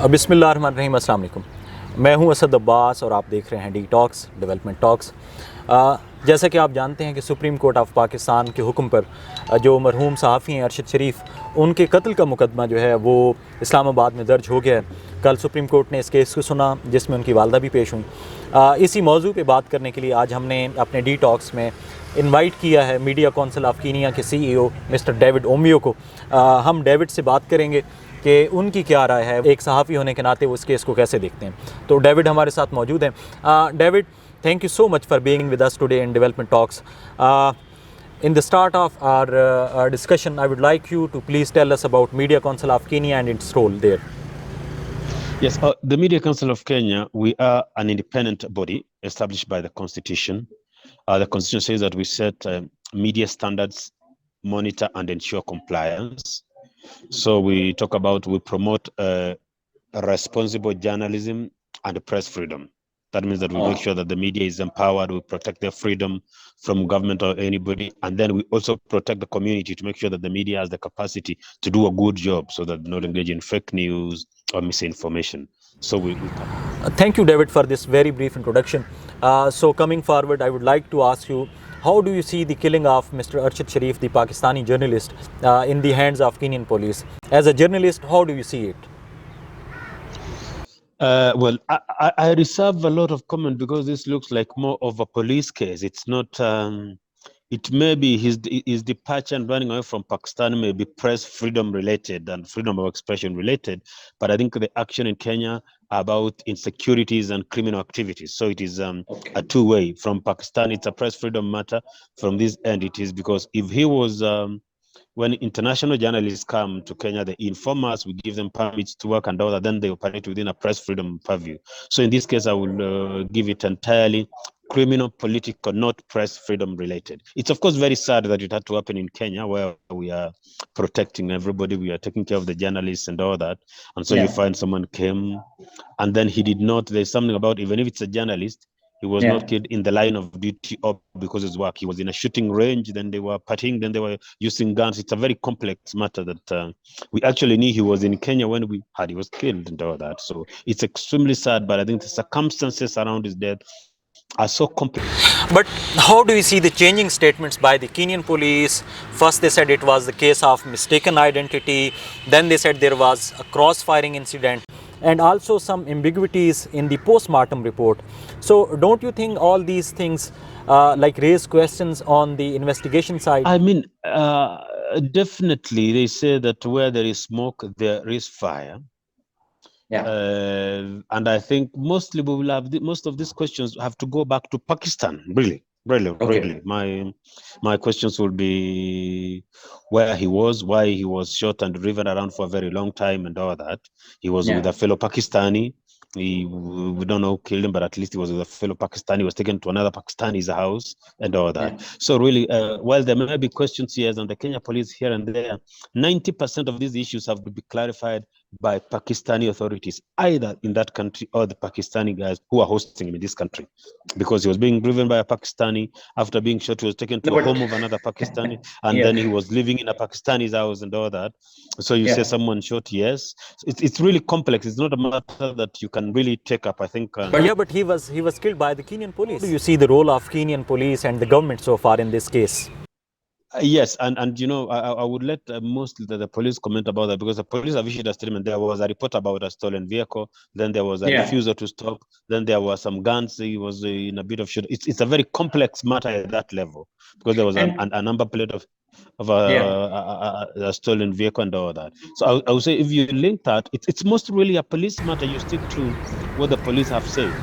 बिस्मिल्लाहिर्रहमानिर्रहीम, अस्सलाम वालेकुम। मैं हूं असद अब्बास और आप देख रहे हैं डी टॉक्स डेवलपमेंट टॉक्स। जैसा कि आप जानते हैं कि सुप्रीम कोर्ट ऑफ पाकिस्तान के हुक्म पर जो मरहूम सहाफ़ी हैं अरशद शरीफ, उनके कत्ल का मुकदमा जो है वो इस्लामाबाद में दर्ज हो गया है। कल सुप्रीम कोर्ट ने इस केस को सुना जिसमें उनकी वालदा भी पेश हुई। इसी मौजू पे बात करने के लिए आज हमने अपने डी टॉक्स में इनवाइट किया है मीडिया काउंसिल ऑफ कीनिया के CEO मिस्टर डेविड ओमियो को। हम डेविड से बात करेंगे कि उनकी क्या राय है, एक सहाफ़ी होने के नाते वो इस केस को कैसे देखते हैं। तो डेविड हमारे साथ मौजूद हैं। David, thank you so much for being with us today in Development Talks. In the start of our discussion, I would like you to please tell us about Media Council of Kenya and its role there. Yes, the Media Council of Kenya, we are an independent body established by the Constitution. The Constitution says that we set media standards, monitor and ensure compliance. So we promote responsible journalism and press freedom. That means that we make sure that the media is empowered, we protect their freedom from government or anybody, and then we also protect the community to make sure that the media has the capacity to do a good job so that they not engage in fake news or misinformation. So we Thank you, David, for this very brief introduction. So coming forward, I would like to ask you, how do you see the killing of Mr. Arshad Sharif, the Pakistani journalist, in the hands of Kenyan police? As a journalist, how do you see it? Well, I reserve a lot of comment because this looks like more of a police case. It's not. It may be his departure and running away from Pakistan may be press freedom related and freedom of expression related, but I think the action in Kenya about insecurities and criminal activities. So it is a two-way. From Pakistan, it's a press freedom matter. From this end, it is because if he was. When international journalists come to Kenya, they inform us, we give them permits to work and all that, then they operate within a press freedom purview. So in this case, I will give it entirely criminal, political, not press freedom related. It's of course very sad that it had to happen in Kenya, where we are protecting everybody, we are taking care of the journalists and all that. And so you find someone came and then he did not, there's something about, even if it's a journalist, he was not killed in the line of duty or because of his work. He was in a shooting range, then they were partying, then they were using guns. It's a very complex matter that we actually knew he was in Kenya when he was killed and all that. So it's extremely sad, but I think the circumstances around his death are so complex. But how do you see the changing statements by the Kenyan police? First they said it was the case of mistaken identity, then they said there was a cross-firing incident, and also some ambiguities in the postmortem report. So don't you think all these things raise questions on the investigation side? I mean, definitely they say that where there is smoke, there is fire. And I think mostly we will have most of these questions have to go back to Pakistan, really. My questions will be where he was, why he was shot and driven around for a very long time and all that. He was with a fellow Pakistani. We don't know who killed him, but at least he was with a fellow Pakistani. He was taken to another Pakistani's house and all that. So really, while there may be questions here on the Kenya police here and there, 90% of these issues have to be clarified by Pakistani authorities, either in that country or the Pakistani guys who are hosting him in this country. Because he was being driven by a Pakistani. After being shot, he was taken to a home of another Pakistani. And then he was living in a Pakistani's house and all that. So you say someone shot, yes. It's really complex. It's not a matter that you can really take up, I think. But he was killed by the Kenyan police. How do you see the role of Kenyan police and the government so far in this case? Yes, and you know, I would let mostly the police comment about that, because the police have issued a statement. There was a report about a stolen vehicle, then there was a refusal to stop, then there were some guns. He was in a bit of shoot. It's a very complex matter at that level, because there was a number plate of a stolen vehicle and all that. So I would say if you link that, it's mostly really a police matter. You stick to what the police have said.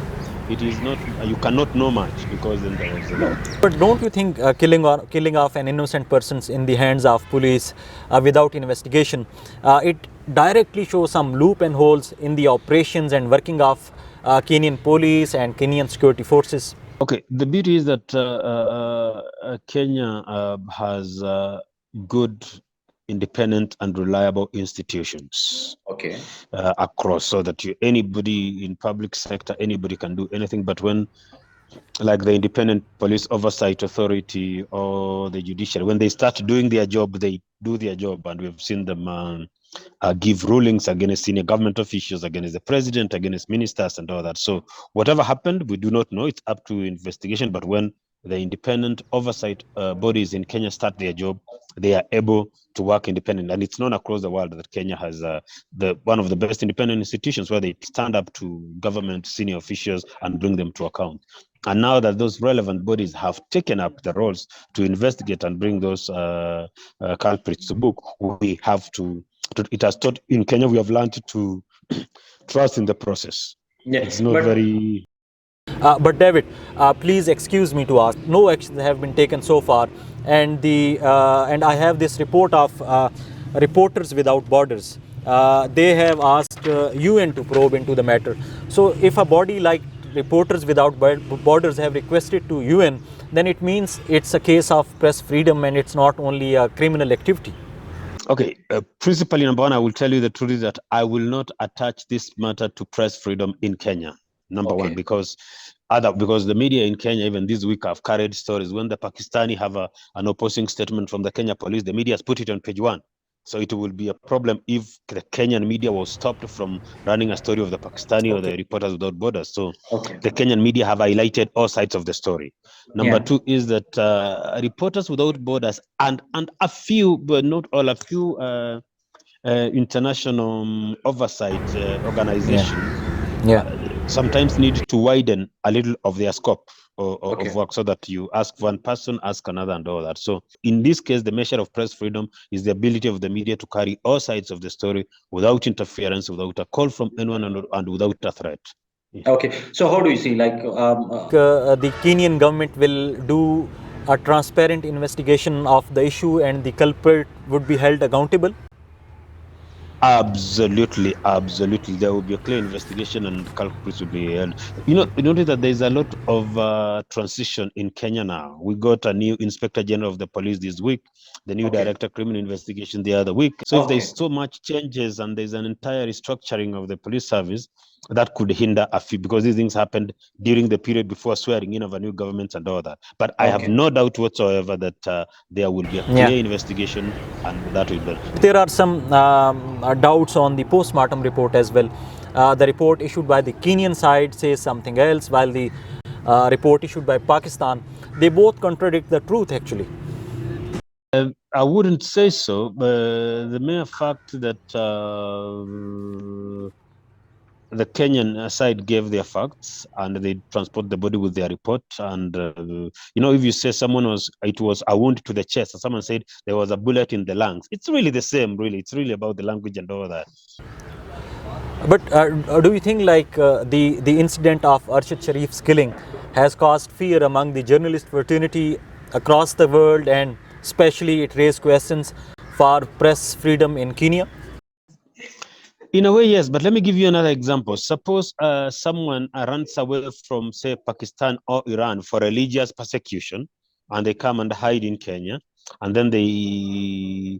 It is not, you cannot know much because then there was a law. But don't you think killing off an innocent person in the hands of police without investigation, it directly shows some loop and holes in the operations and working of Kenyan police and Kenyan security forces? Okay, the beauty is that Kenya has good, independent and reliable institutions across, so that anybody in public sector, anybody can do anything. But when like the Independent Police Oversight Authority or the judiciary, when they start doing their job, they do their job, and we've seen them give rulings against senior government officials, against the president, against ministers, and all that. So whatever happened, we do not know. It's up to investigation. But when the independent oversight bodies in Kenya start their job, they are able to work independently. And it's known across the world that Kenya has one of the best independent institutions where they stand up to government senior officials and bring them to account. And now that those relevant bodies have taken up the roles to investigate and bring those culprits to book, we have to it has taught in Kenya, we have learned to trust in the process. Yeah, it's not very. But David, please excuse me to ask. No actions have been taken so far, and I have this report of Reporters Without Borders. They have asked UN to probe into the matter. So, if a body like Reporters Without Borders have requested to UN, then it means it's a case of press freedom, and it's not only a criminal activity. Okay, principally, number one, I will tell you the truth is that I will not attach this matter to press freedom in Kenya. Number one, because the media in Kenya, even this week, have carried stories when the Pakistani have an opposing statement from the Kenya police. The media has put it on page 1. So it will be a problem if the Kenyan media was stopped from running a story of the Pakistani or the Reporters Without Borders. So the Kenyan media have highlighted all sides of the story. Number two is that Reporters Without Borders and a few, but not all, a few international oversight organizations sometimes need to widen a little of their scope of work, so that you ask one person, ask another, and all that. So in this case, the measure of press freedom is the ability of the media to carry all sides of the story without interference, without a call from anyone, and without a threat. Okay, so how do you see, like the Kenyan government will do a transparent investigation of the issue and the culprit would be held accountable? Absolutely. There will be a clear investigation and culprits will be held. You notice that there's a lot of transition in Kenya now. We got a new Inspector General of the Police this week, the new Director of Criminal Investigation the other week. So if there's so much changes and there's an entire restructuring of the police service, that could hinder a few, because these things happened during the period before swearing in of a new government and all that. But I have no doubt whatsoever that there will be a clear investigation, and that will be. There are some doubts on the postmortem report as well. The report issued by the Kenyan side says something else, while the report issued by Pakistan, they both contradict the truth actually. I wouldn't say so, but the mere fact that the Kenyan side gave their facts and they transport the body with their report. And, if you say it was a wound to the chest, and someone said there was a bullet in the lungs, it's really the same, really. It's really about the language and all that. But do you think the incident of Arshad Sharif's killing has caused fear among the journalist fraternity across the world, and especially it raised questions for press freedom in Kenya? In a way, yes, but let me give you another example. Suppose someone runs away from, say, Pakistan or Iran for religious persecution, and they come and hide in Kenya, and then they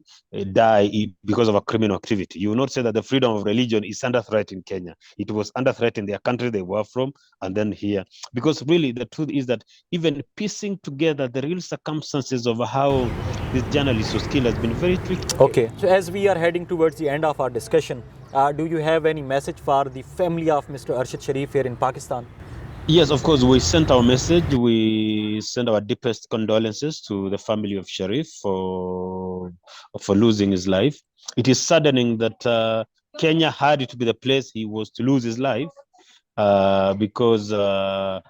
die because of a criminal activity. You will not say that the freedom of religion is under threat in Kenya. It was under threat in their country they were from, and then here. Because really, the truth is that even piecing together the real circumstances of how this journalist was killed has been very tricky. Okay, so as we are heading towards the end of our discussion, do you have any message for the family of Mr. Arshad Sharif here in Pakistan? Yes, of course, we sent our message. We send our deepest condolences to the family of Sharif for losing his life. It is saddening that Kenya had it to be the place he was to lose his life, because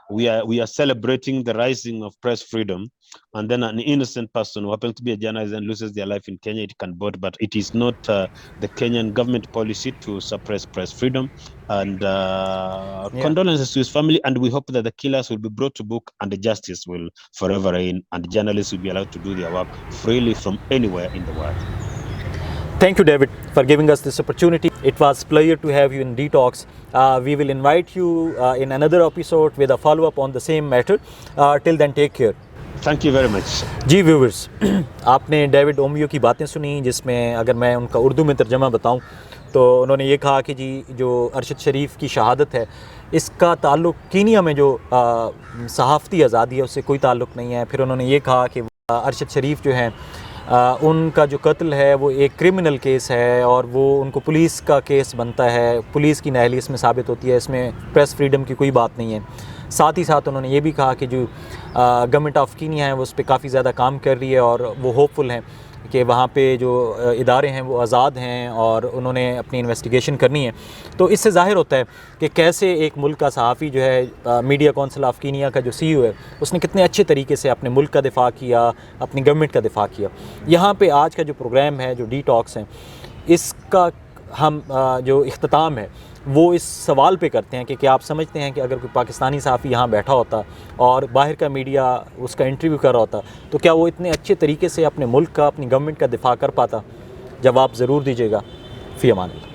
we are celebrating the rising of press freedom, and then an innocent person who happens to be a journalist and loses their life in Kenya, it can vote. But it is not the Kenyan government policy to suppress press freedom. And condolences to his family, and we hope that the killers will be brought to book and the justice will forever reign, and journalists will be allowed to do their work freely from anywhere in the world. Thank you, David, for giving us this opportunity. It was a pleasure to have you in Detox. We will invite you in another episode with a follow-up on the same matter. Till then, take care. Thank you very much. جی viewers, آپ نے David اومیو کی باتیں سنی، جس میں اگر میں ان کا اردو میں ترجمہ بتاؤں تو انہوں نے یہ کہا کہ جی جو ارشد شریف کی شہادت ہے اس کا تعلق کینیا میں جو صحافتی آزادی ہے اس سے کوئی تعلق نہیں ہے۔ پھر انہوں نے یہ کہا کہ ارشد شریف جو ہیں ان کا جو قتل ہے وہ ایک کرمنل کیس ہے اور وہ ان کو پولیس کا کیس بنتا ہے، پولیس کی نااہلی اس میں ثابت ہوتی ہے، اس میں پریس فریڈم کی کوئی بات نہیں ہے۔ ساتھ ہی ساتھ انہوں نے یہ بھی کہا کہ جو گورنمنٹ آف کینیا ہے وہ اس پہ کافی زیادہ کام کر رہی ہے اور وہ ہوپ فل ہیں کہ وہاں پہ جو ادارے ہیں وہ آزاد ہیں اور انہوں نے اپنی انویسٹیگیشن کرنی ہے۔ تو اس سے ظاہر ہوتا ہے کہ کیسے ایک ملک کا صحافی جو ہے میڈیا کونسل آف کینیا کا جو سی او ہے اس نے کتنے اچھے طریقے سے اپنے ملک کا دفاع کیا، اپنی گورنمنٹ کا دفاع کیا۔ یہاں پہ آج کا جو پروگرام ہے، جو ڈی ٹاکس ہیں، اس کا ہم جو اختتام ہے وہ اس سوال پہ کرتے ہیں کہ کیا آپ سمجھتے ہیں کہ اگر کوئی پاکستانی صحافی یہاں بیٹھا ہوتا اور باہر کا میڈیا اس کا انٹرویو کر رہا ہوتا تو کیا وہ اتنے اچھے طریقے سے اپنے ملک کا، اپنی گورنمنٹ کا دفاع کر پاتا؟ جواب ضرور دیجیے گا۔ فی امان اللہ۔